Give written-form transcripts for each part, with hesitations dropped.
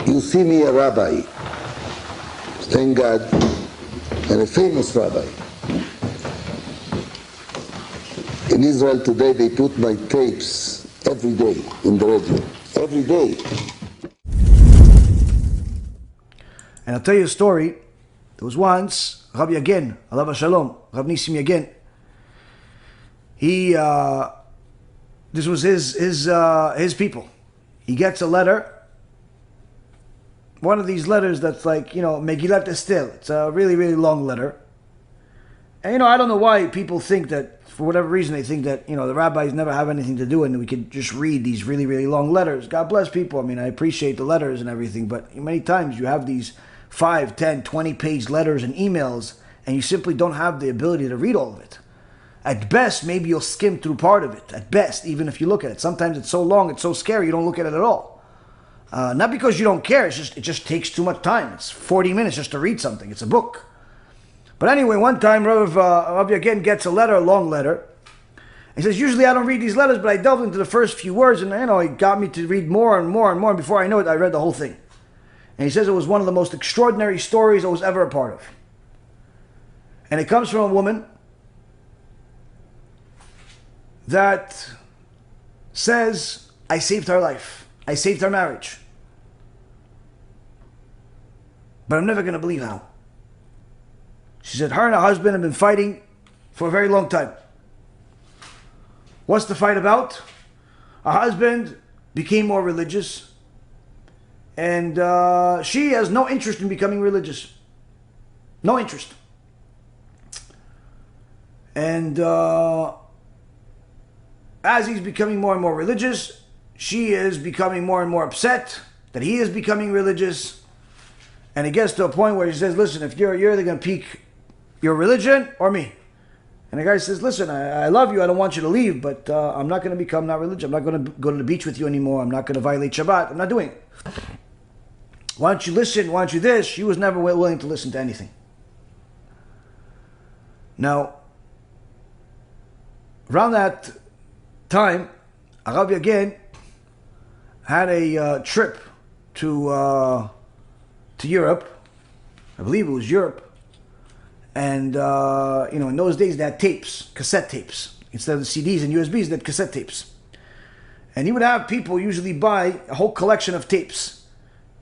You see me a rabbi, thank God, and a famous rabbi. In Israel today they put my tapes every day in the radio, every day. And I'll tell you a story. There was once Rabbi Yagen, alav shalom, Rav Nissim Yagen. This was his people. He gets a letter. One of these letters that's like, Megillat Esther. It's a really, really long letter. And, I don't know why people think that, for whatever reason, they think that, the rabbis never have anything to do and we could just read these really, really long letters. God bless people. I mean, I appreciate the letters and everything, but many times you have these 5, 10, 20-page letters and emails, and you simply don't have the ability to read all of it. At best, maybe you'll skim through part of it. At best, even if you look at it. Sometimes it's so long, it's so scary, you don't look at it at all. Not because you don't care, it just takes too much time. It's 40 minutes just to read something. It's a book. But anyway, one time Rav Yagen gets a letter, a long letter. He says, usually I don't read these letters, but I delved into the first few words, and he got me to read more and more and more. And before I know it, I read the whole thing. And he says it was one of the most extraordinary stories I was ever a part of. And it comes from a woman that says, I saved her life. I saved her marriage. But I'm never going to believe how. She said her and her husband have been fighting for a very long time. What's the fight about? Her husband became more religious. And she has no interest in becoming religious. No interest. And as he's becoming more and more religious, she is becoming more and more upset that he is becoming religious. And it gets to a point where she says, listen, if you're either going to pick your religion or me. And the guy says, listen, I love you. I don't want you to leave, but I'm not going to become not religious. I'm not going to go to the beach with you anymore. I'm not going to violate Shabbat. I'm not doing it. Why don't you listen? Why don't you this? She was never willing to listen to anything. Now, around that time, Rav Yagen had a trip to Europe. I believe it was Europe. And, in those days they had tapes, cassette tapes. Instead of the CDs and USBs, they had cassette tapes. And he would have people usually buy a whole collection of tapes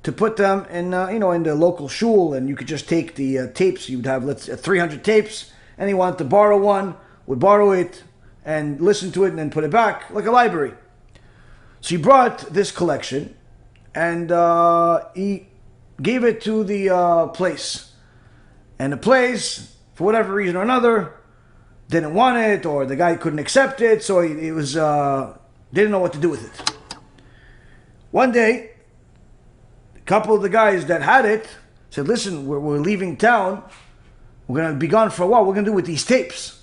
to put them in, in the local shul. And you could just take the tapes. You would have 300 tapes. And he wanted to borrow one, would borrow it and listen to it and then put it back like a library. So he brought this collection and he gave it to the place. And the place, for whatever reason or another, didn't want it, or the guy couldn't accept it, so he was didn't know what to do with it. One day, a couple of the guys that had it said, listen, we're leaving town. We're going to be gone for a while. What are we going to do with these tapes?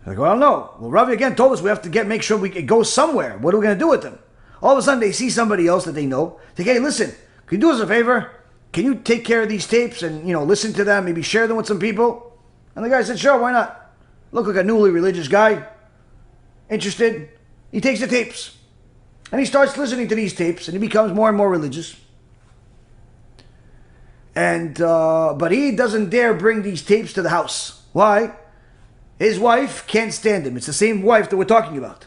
They're like, well, no. Well, Rav again told us we have to make sure it goes somewhere. What are we going to do with them? All of a sudden, they see somebody else that they know. They say, hey, listen, can you do us a favor? Can you take care of these tapes and, listen to them, maybe share them with some people? And the guy said, sure, why not? Look like a newly religious guy, interested. He takes the tapes and he starts listening to these tapes and he becomes more and more religious. And, but he doesn't dare bring these tapes to the house. Why? His wife can't stand him. It's the same wife that we're talking about.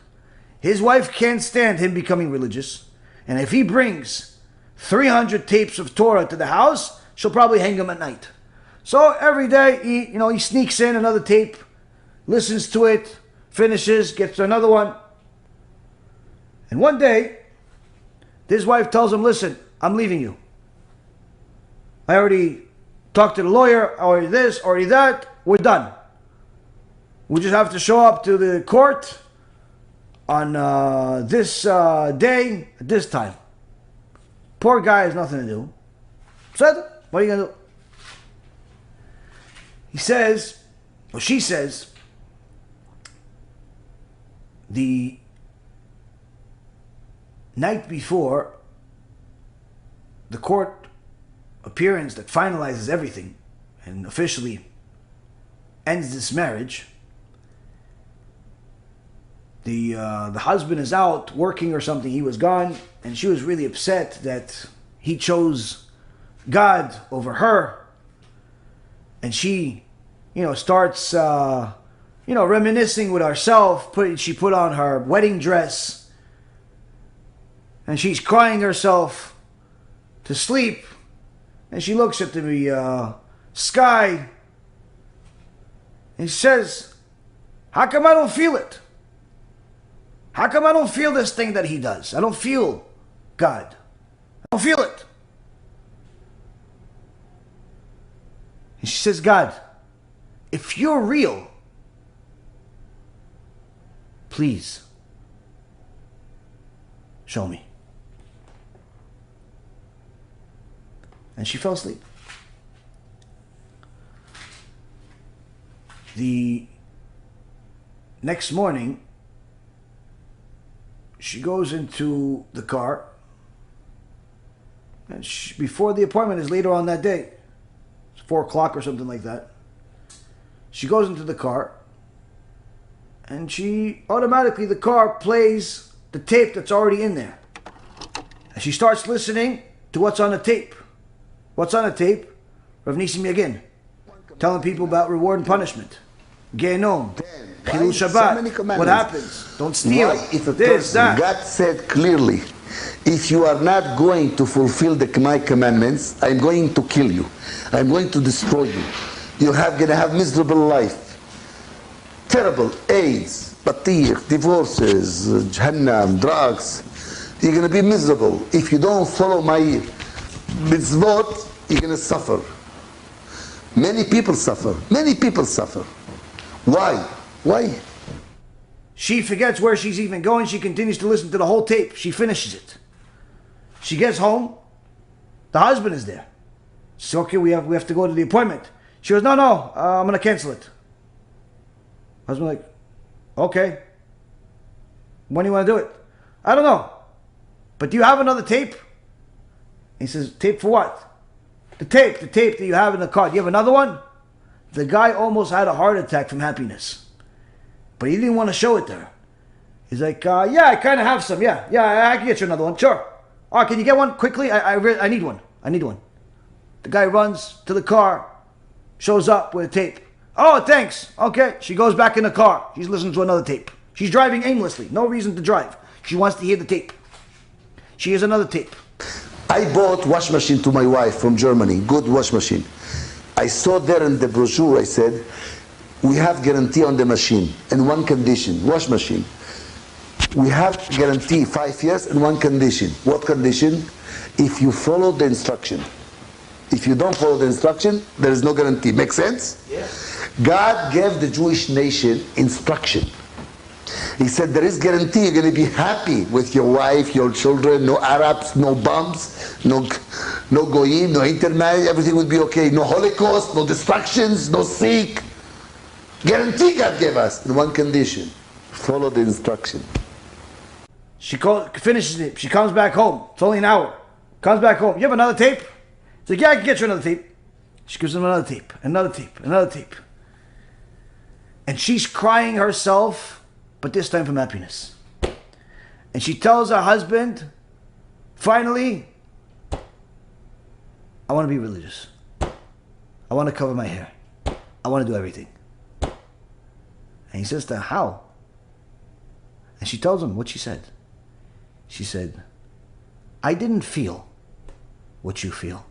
His wife can't stand him becoming religious. And if he brings 300 tapes of Torah to the house, she'll probably hang him at night. So every day, he sneaks in another tape, listens to it, finishes, gets to another one. And one day, his wife tells him, listen, I'm leaving you. I already talked to the lawyer, already this, already that, we're done. We just have to show up to the court on this day, at this time. Poor guy has nothing to do. So, what are you going to do? He says, or she says, the night before the court appearance that finalizes everything and officially ends this marriage, the husband is out working or something. He was gone, and she was really upset that he chose God over her. And she, starts, reminiscing with herself. She put on her wedding dress. And she's crying herself to sleep. And she looks at the sky. And she says, how come I don't feel it? How come I don't feel this thing that he does? I don't feel God. I don't feel it. And she says, God, if you're real, please show me. And she fell asleep. The next morning, she goes into the car, and before the appointment is later on that day, it's 4 o'clock or something like that. She goes into the car, and the car plays the tape that's already in there. And she starts listening to what's on the tape. What's on the tape? Rav Nissim Yagen, telling people about reward and punishment. Gehenom, Chilul Shabbat, what happens? Don't steal. If a person, God said clearly, if you are not going to fulfill my commandments, I'm going to kill you. I'm going to destroy you. You're going to have miserable life. Terrible AIDS, batir, divorces, jahannam, drugs. You're going to be miserable. If you don't follow my mitzvot, you're going to suffer. Many people suffer. Many people suffer. Why? Why? She forgets where she's even going. She continues to listen to the whole tape. She finishes it. She gets home. The husband is there. She says, okay, we have to go to the appointment. She goes, no, I'm going to cancel it. Husband like, okay. When do you want to do it? I don't know. But do you have another tape? He says, tape for what? The tape that you have in the car. Do you have another one? The guy almost had a heart attack from happiness. But he didn't want to show it to her. He's like, yeah, I kind of have some. Yeah, I can get you another one. Sure. Oh, can you get one quickly? I need one. I need one. The guy runs to the car, shows up with a tape. Oh, thanks. Okay. She goes back in the car. She's listening to another tape. She's driving aimlessly. No reason to drive. She wants to hear the tape. She hears another tape. I bought wash machine to my wife from Germany. Good wash machine. I saw there in the brochure, I said, we have guarantee on the machine in one condition, wash machine. We have guarantee 5 years in one condition. What condition? If you follow the instruction. If you don't follow the instruction, there is no guarantee. Make sense? Yes. God gave the Jewish nation instruction. He said there is guarantee you're going to be happy with your wife, your children, no Arabs, no bombs, no goyim, no intermarriage, everything would be okay. No Holocaust, no destructions, no sick. Guarantee God gave us in one condition. Follow the instruction. She finishes it. She comes back home. It's only an hour. Comes back home. You have another tape? He's like, yeah, I can get you another tape. She gives him another tape, another tape, another tape. And she's crying herself, but this time from happiness. And she tells her husband, finally, I want to be religious. I want to cover my hair. I want to do everything. And he says to her, how? And she tells him what she said. She said, I didn't feel what you feel.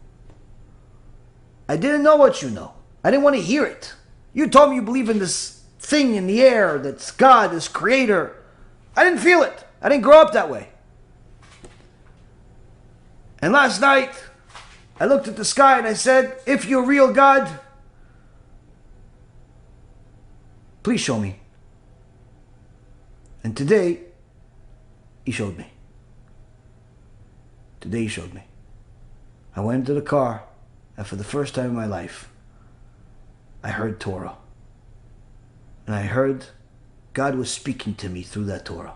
I didn't know what you know. I didn't want to hear it. You told me you believe in this thing in the air that's God, this creator. I didn't feel it. I didn't grow up that way. And last night, I looked at the sky and I said, if you're real God, please show me. And today, he showed me. Today he showed me. I went into the car, and for the first time in my life, I heard Torah. And I heard God was speaking to me through that Torah.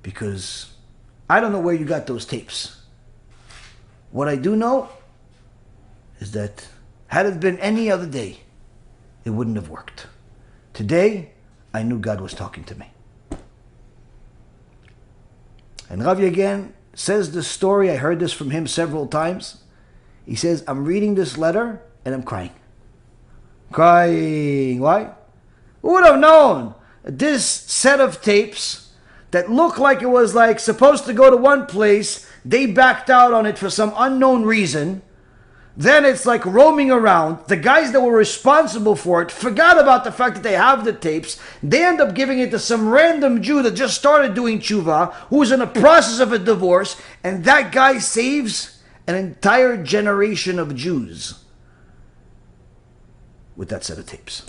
Because I don't know where you got those tapes. What I do know is that had it been any other day, it wouldn't have worked. Today, I knew God was talking to me. And Rav Yagen says the story, I heard this from him several times. He says, I'm reading this letter and I'm crying. Crying. Why? Who would have known this set of tapes that looked like it was like supposed to go to one place, they backed out on it for some unknown reason. Then it's like roaming around. The guys that were responsible for it forgot about the fact that they have the tapes. They end up giving it to some random Jew that just started doing tshuva, who is in the process of a divorce, and that guy saves an entire generation of Jews with that set of tapes.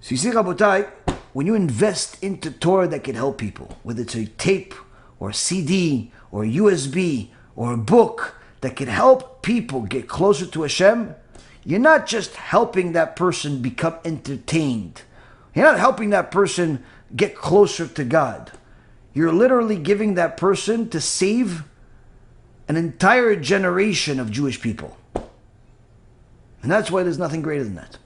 So you see, Rabotai, when you invest into Torah that can help people, whether it's a tape or a CD or a USB or a book that can help people get closer to Hashem, you're not just helping that person become entertained. You're not helping that person get closer to God. You're literally giving that person to save an entire generation of Jewish people. And that's why there's nothing greater than that.